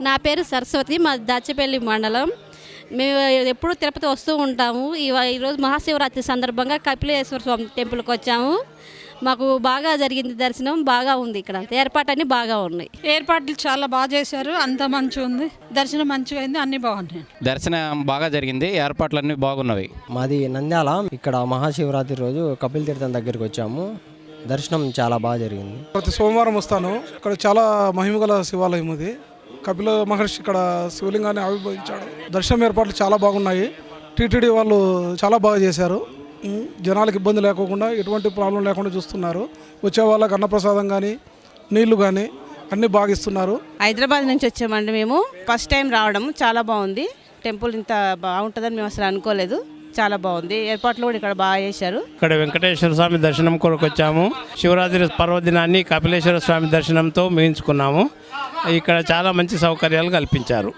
నా పేరు సరస్వతి, మా దాచేపల్లి మండలం. మేము ఎప్పుడు తిరుపతి వస్తూ ఉంటాము. ఈరోజు మహాశివరాత్రి సందర్భంగా కపిలేశ్వర స్వామి టెంపుల్కి వచ్చాము. మాకు బాగా జరిగింది, దర్శనం బాగా ఉంది. ఇక్కడ ఏర్పాట్లన్నీ బాగా ఉన్నాయి. ఏర్పాట్లు చాలా బాగా చేశారు, అంత మంచిగా ఉంది. దర్శనం మంచిగా అయింది, అన్ని బాగున్నాయి. దర్శనం బాగా జరిగింది, ఏర్పాట్లన్నీ బాగున్నవి. మాది నంద్యాల. ఇక్కడ మహాశివరాత్రి రోజు కపిల్ తీర్థం దగ్గరికి వచ్చాము. దర్శనం చాలా బాగా జరిగింది. ప్రతి సోమవారం వస్తాను. ఇక్కడ చాలా మహిమగల శివాలయం ఇది. కపిల మహర్షి ఇక్కడ శివలింగాన్ని ఆవిర్భవించాడు. దర్శనం ఏర్పాట్లు చాలా బాగున్నాయి. టీటీడీ వాళ్ళు చాలా బాగా చేశారు. జనాలకు ఇబ్బంది లేకుండా, ఎటువంటి ప్రాబ్లం లేకుండా చూస్తున్నారు. వచ్చే వాళ్ళకి అన్నప్రసాదం కానీ, నీళ్లు కానీ అన్నీ బాగా ఇస్తున్నారు. హైదరాబాద్ నుంచి వచ్చామండి మేము. ఫస్ట్ టైం రావడం చాలా బాగుంది. టెంపుల్ ఇంత బాగుంటుందని మేము అసలు అనుకోలేదు. చాలా బాగుంది. ఏర్పాట్లు కూడా ఇక్కడ బాగా చేశారు. ఇక్కడ వెంకటేశ్వర స్వామి దర్శనం కొరకు వచ్చాము. శివరాత్రి పర్వదినాన్ని కపిలేశ్వర స్వామి దర్శనంతో ముగించుకున్నాము. ఇక్కడ చాలా మంచి సౌకర్యాలు కల్పించారు.